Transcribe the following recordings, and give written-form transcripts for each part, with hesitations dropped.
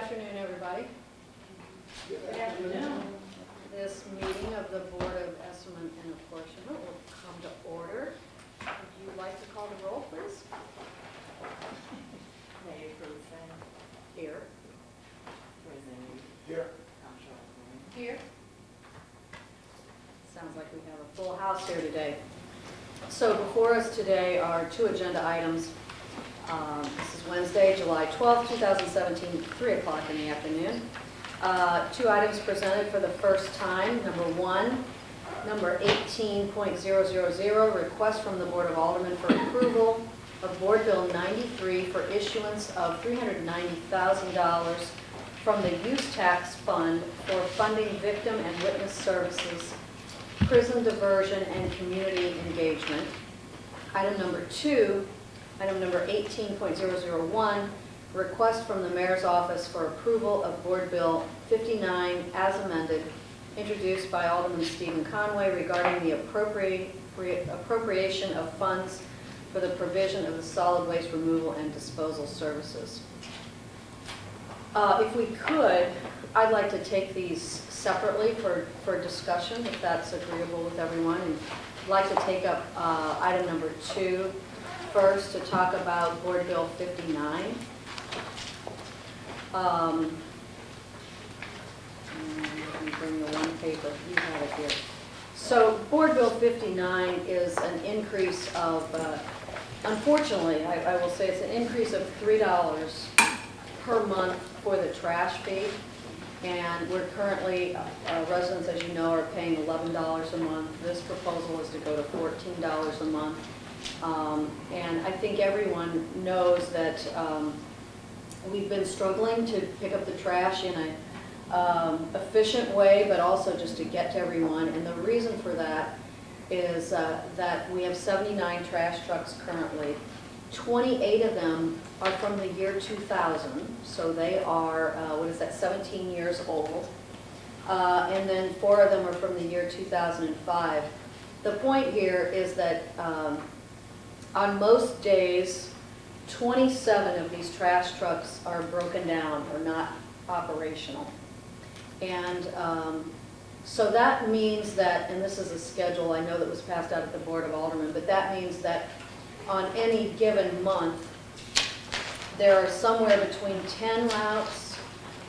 afternoon, everybody. Good afternoon. This meeting of the Board of Estimate and Apportionment will come to order. Would you like to call the roll, please? Mayor Cruzen, Here. President Here. Comptroller. Here. Sounds like we have a full house here today. So before us today are two agenda items. This is Wednesday, July 12th, 2017, 3 o'clock in the afternoon. Two items presented for the first time. Number one, number 18.000, request from the Board of Aldermen for approval of Board Bill 93 for issuance of $390,000 from the Use Tax Fund for funding victim and witness services, prison diversion, and community engagement. Item number two, item number 18.001, request from the Mayor's Office for approval of Board Bill 59 as amended, introduced by Alderman Stephen Conway regarding the appropriation of funds for the provision of the solid waste removal and disposal services. If we could, I'd like to take these separately for discussion, if that's agreeable with everyone. And I'd like to take up item number 2 first to talk about Board Bill 59. Let me bring the one paper, you have it here. So Board Bill 59 is an increase of, unfortunately, I will say it's an increase of $3 per month for the trash fee. And we're currently, residents, as you know, are paying $11 a month. This proposal is to go to $14 a month. And I think everyone knows that we've been struggling to pick up the trash in an efficient way, but also just to get to everyone. And the reason for that is that we have 79 trash trucks currently. 28 of them are from the year 2000, so they are, 17 years old. And then 4 of them are from the year 2005. The point here is that on most days, 27 of these trash trucks are broken down or not operational. And so that means that, and this is a schedule I know that was passed out at the Board of Aldermen, but that means that on any given month, there are somewhere between 10 routes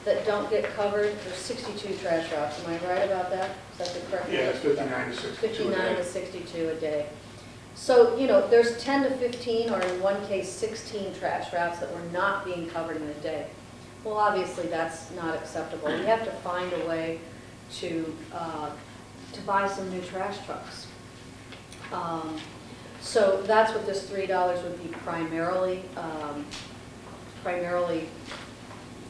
that don't get covered. There's 62 trash routes. Am I right about that? Is that the correct number? Yeah, it's 59 to 62 59 a to day. 62 a day. So, you know, there's 10 to 15, or in one case, 16 trash routes that were not being covered in a day. Well, obviously, that's not acceptable. We have to find a way to buy some new trash trucks. So that's what this $3 would be primarily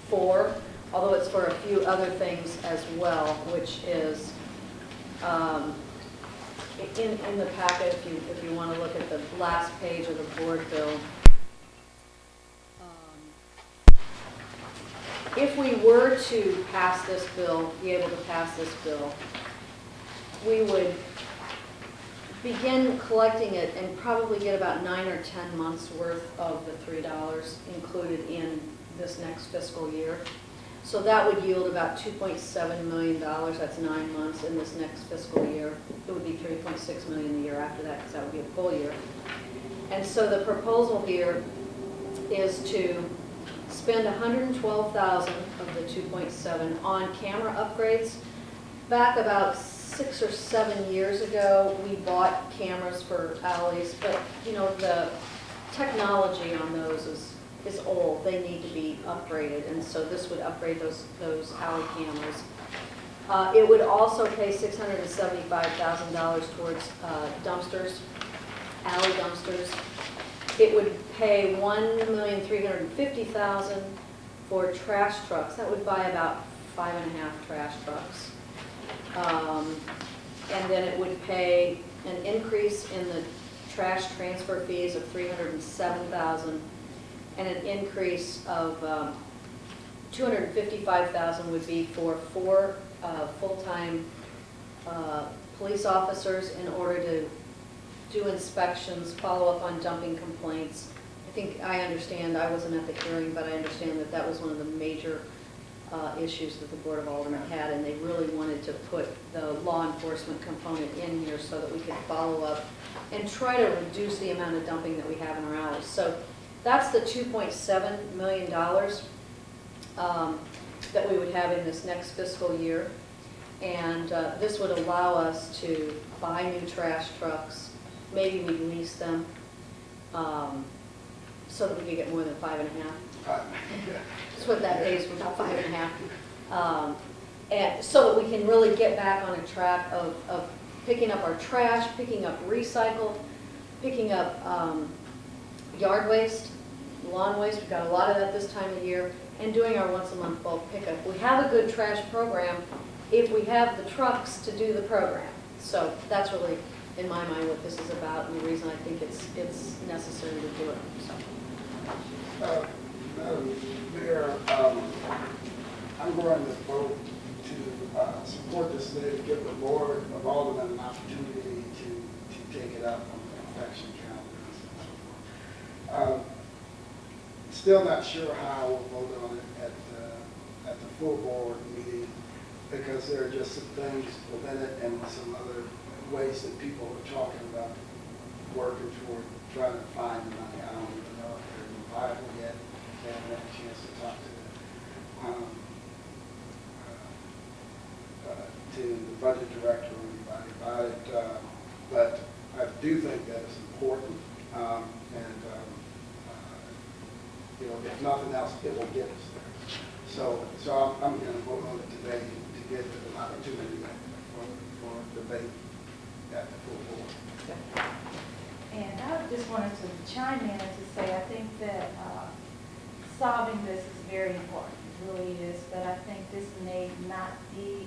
for, although it's for a few other things as well, which is in the packet, if you want to look at the last page of the board bill. If we were to pass this bill, be able to pass this bill, we would begin collecting it and probably get about 9 or 10 months worth of the $3 included in this next fiscal year. So that would yield about $2.7 million. That's 9 months in this next fiscal year. It would be $3.6 million the year after that, because that would be a full year. And so the proposal here is to spend $112,000 of the $2.7 on camera upgrades. Back about 6 or 7 years ago, we bought cameras for alleys, but you know, the technology on those is old. They need to be upgraded, and so this would upgrade those alley cameras. It would also pay $675,000 towards dumpsters, alley dumpsters. It would pay $1,350,000 for trash trucks. That would buy about 5.5 trash trucks. And then it would pay an increase in the trash transfer fees of $307,000, and an increase of $255,000 would be for 4 full-time police officers in order to do inspections, follow up on dumping complaints. I think I understand, I wasn't at the hearing, but I understand that that was one of the major issues that the Board of Aldermen had, and they really wanted to put the law enforcement component in here so that we could follow up and try to reduce the amount of dumping that we have in our alleys. So that's the $2.7 million that we would have in this next fiscal year. And this would allow us to buy new trash trucks, maybe we'd lease them, so that we could get more than 5.5. That's what that pays for, about 5.5. And so that we can really get back on a track of picking up our trash, picking up recycle, picking up yard waste, lawn waste. We've got a lot of that this time of year, and doing our once-a-month bulk pickup. We have a good trash program if we have the trucks to do the program. So that's really, in my mind, what this is about, and the reason I think it's necessary to do it. So. Madam Mayor, I'm going to vote to support this today to give the Board of Aldermen an opportunity to take it up on the election calendar and so forth. Still not sure how we'll vote on it at the full board meeting, because there are just some things within it and some other ways that people are talking about working toward trying to find the money. I don't even know if they're viable yet. I haven't had a chance to talk to the budget director or anybody about it, but I do think that it's important, you know, if nothing else, it will get us there. So I'm going to vote on it today to get an opportunity for debate at the full board. And I just wanted to chime in and to say I think that solving this is very important, it really is, but I think this may not be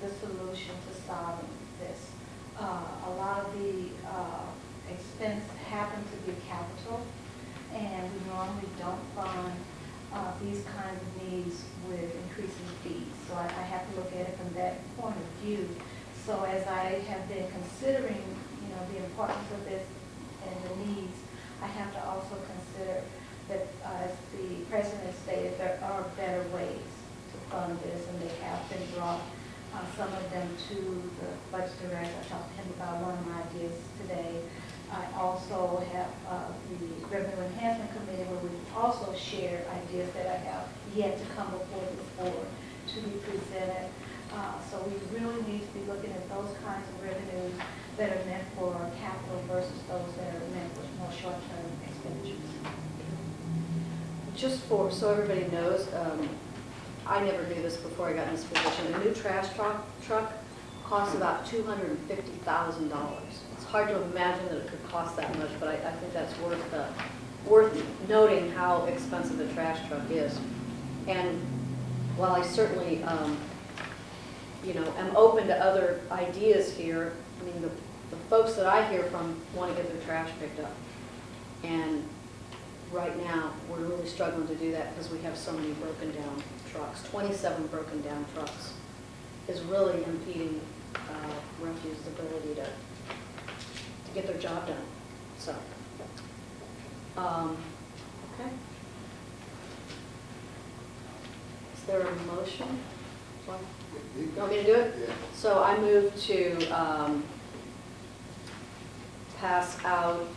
the solution to solving this. A lot of the expense happen to be capital, and we normally don't fund these kinds of needs with increasing fees. So I have to look at it from that point of view. So as I have been considering, you know, the importance of this and the needs, I have to also consider that, as the President stated, there are better ways to fund this, and they have been brought, some of them to the budget director. I talked to him about one of my ideas today. I also have the Revenue Enhancement Committee, where we also share ideas that I have yet to come before this board to be presented. So we really need to be looking at those kinds of revenues that are meant for capital versus those that are meant for more short-term expenditures. Just so everybody knows, I never knew this before I got in this position. A new trash truck costs about $250,000. It's hard to imagine that it could cost that much, but I think that's worth noting how expensive a trash truck is. And while I certainly, you know, am open to other ideas here, I mean, the folks that I hear from want to get their trash picked up. And right now, we're really struggling to do that because we have so many broken down trucks. 27 broken down trucks is really impeding refuge's ability to get their job done. So, okay. Is there a motion? You want me to do it? Yeah. So I move to pass out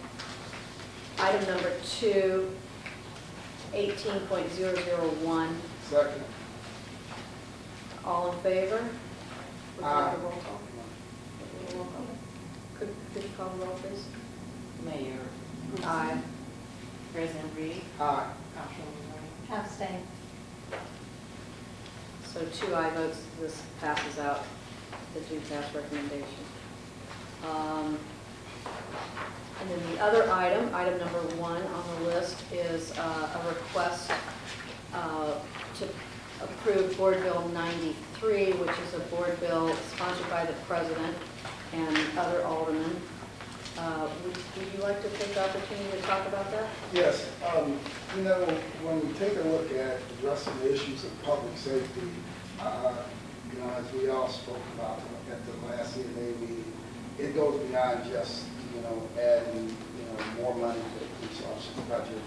item number 2, 18.001. Second. All in favor? Would you like Aye. a roll call? Roll call. Could you call the roll, please? Mayor. Guzman. Aye. President Reed. Aye. Comptroller Wright. Abstain. So 2 aye votes, this passes out the do pass recommendation. And then the other item, item number 1 on the list, is a request to approve Board Bill 93, which is a board bill sponsored by the President and other aldermen. Would you like to take the opportunity to talk about that? Yes, you know, when we take a look at addressing the issues of public safety, you know, as we all spoke about at the last ENA meeting, it goes beyond just, you know, adding, you know, more money to the police officers' budget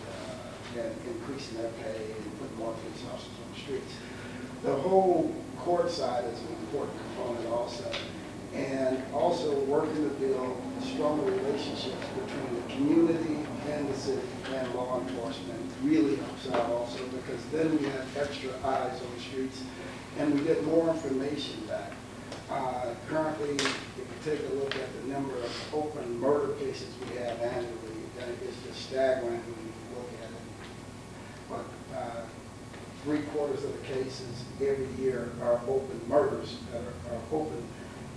and increasing their pay and putting more police officers on the streets. the whole court side is an important component also. And also working to build stronger relationships between the community and the city and law enforcement really helps out also, because then we have extra eyes on the streets and we get more information back. Currently, if you take a look at the number of open murder cases we have annually, it's just staggering when you look at it. But 3/4 of the cases every year are open murders that are open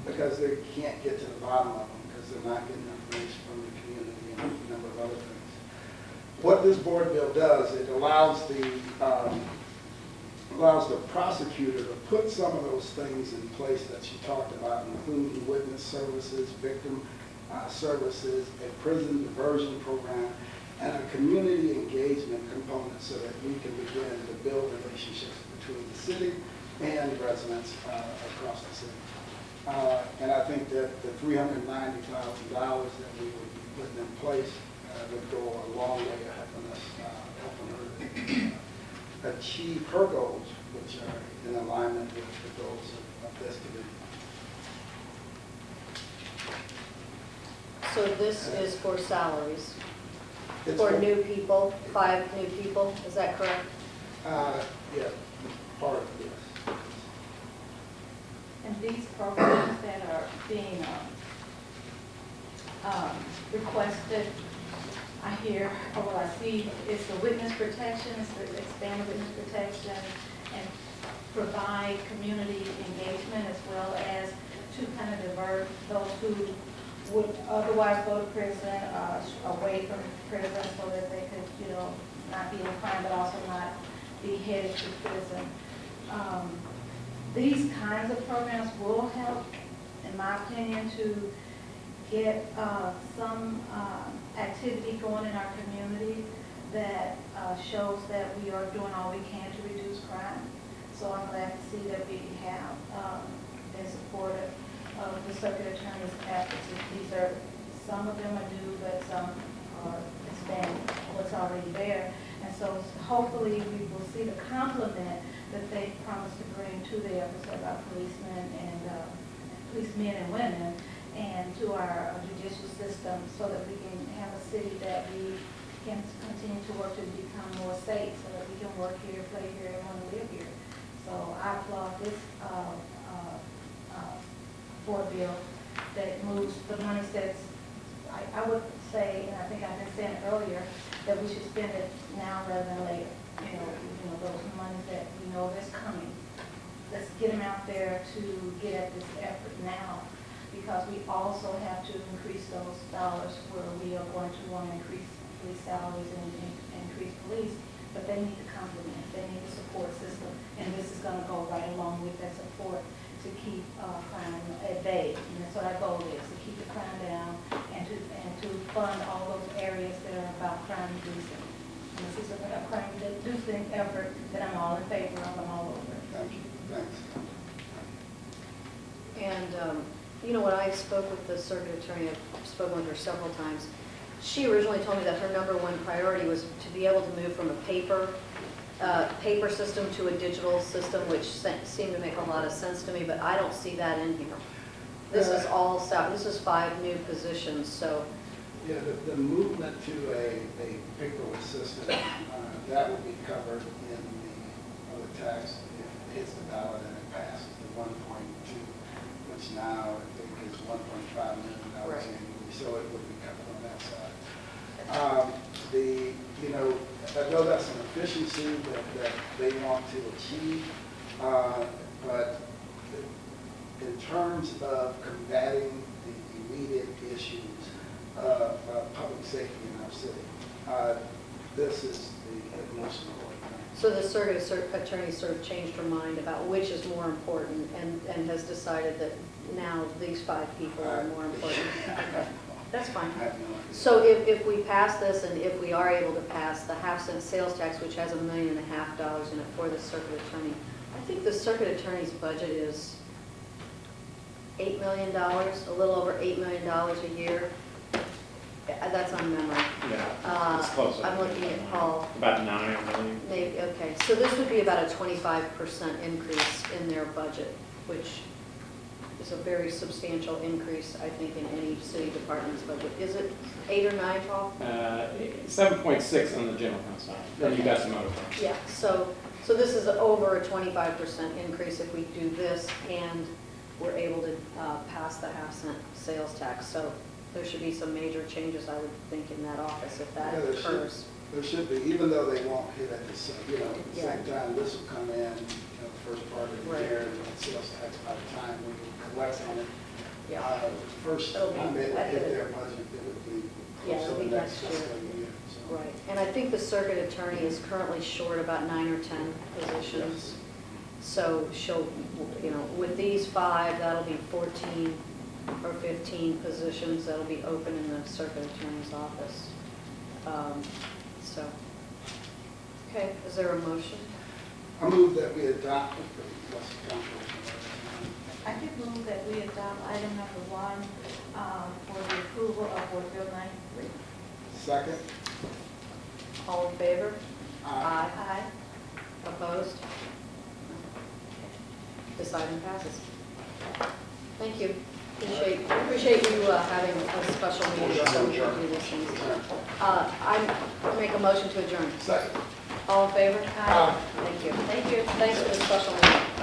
because they can't get to the bottom of them because they're not getting information from the community and a number of other things. What this board bill does, it allows the prosecutor to put some of those things in place that you talked about, including witness services, victim services, a prison diversion program, and a community engagement component so that we can begin to build relationships between the city and residents across the city. And I think that the $390,000 that we would be putting in place would go a long way to helping us, helping her achieve her goals, which are in alignment with the goals of this committee. So this is for salaries, It's for new people, 5 new people, is that correct? Yeah, part of this. And these programs that are being requested, I hear, or what I see, is the witness protection, it's the expand witness protection, and provide community engagement as well as to kind of divert those who would otherwise go to prison, away from prison so that they could, you know, not be in crime, but also not be headed to prison. These kinds of programs will help, in my opinion, to get some activity going in our community that shows that we are doing all we can to reduce crime. So I'm glad to see that we have been supportive of the circuit attorney's efforts. These are, some of them are new, but some are expanding what's already there. And so hopefully we will see the complement that they promised to bring to the efforts of our policemen and policemen and women, and to our judicial system, so that we can have a city that we can continue to work to become more safe, so that we can work here, play here, and want to live here. So I applaud this board bill that moves the money that's, I would say, and I think I've been saying it earlier, that we should spend it now rather than later. You know, those monies that we know that's coming. Let's get them out there to get at this effort now, because we also have to increase those dollars where we are going to want to increase police salaries and increase police, but they need the complement, they need the support system, and this is going to go right along with that support to keep crime at bay. And that's what our goal is, to keep the crime down and to fund all those areas that are about crime reducing. And this is a crime reducing effort that I'm all in favor of, I'm all over. Thank you. Thanks. And, you know, when I spoke with the circuit attorney, I've spoken with her several times, she originally told me that her #1 priority was to be able to move from a paper system to a digital system, which seemed to make a lot of sense to me, but I don't see that in here. This is all, this is 5 new positions, so. Yeah, the movement to a paperless system, that will be covered in the tax if it hits the ballot and it passes the 1.2, which now I think is $1.5 million Right. annually, so it would be covered on that side. You know, I know that's an efficiency that they want to achieve, but in terms of combating the immediate issues of public safety in our city, this is the most important thing. So the circuit attorney sort of changed her mind about which is more important and has decided that now these 5 people are more important. Okay, that's fine. I have no idea. So if we pass this, and if we are able to pass the half-cent sales tax, which has $1.5 million in it for the circuit attorney, I think the circuit attorney's budget is $8 million, a little over $8 million a year. That's on memory. Yeah, It's closer. I'm looking at Paul. About 9, I believe. Maybe, okay, so this would be about a 25% increase in their budget, which is a very substantial increase, I think, in any city department's budget. Is it 8 or 9, Paul? 7.6 on the general fund side. Then you've got some other things. Yeah, so this is over a 25% increase if we do this, and we're able to pass the half-cent sales tax. So there should be some major changes, I would think, in that office if that Yeah, there should. occurs. There should be, even though they won't hit at the same, at the Yeah. same time, this will come in, the first part of the Right. year, and then sales tax by the time we collect on it. Yeah, First It'll be time it would hit ahead. their budget, it would be Yeah, close to it'll the be next next year. fiscal year. So. right. And I think the circuit attorney is currently short about 9 or 10 positions. So she'll, with these 5, that'll be 14 or 15 positions that'll be open in the circuit attorney's office. So, okay, is there a motion? I move that we adopt what's the council. I could move that we adopt item number 1 for the approval of Board Bill 93. Second? All in favor? Aye. Aye. Opposed? This item passes. Thank you. Appreciate you having a special meeting so we can do these things. I make a motion to adjourn. Second. All in favor? Aye. Thank you. Thank you. Thanks for the special meeting.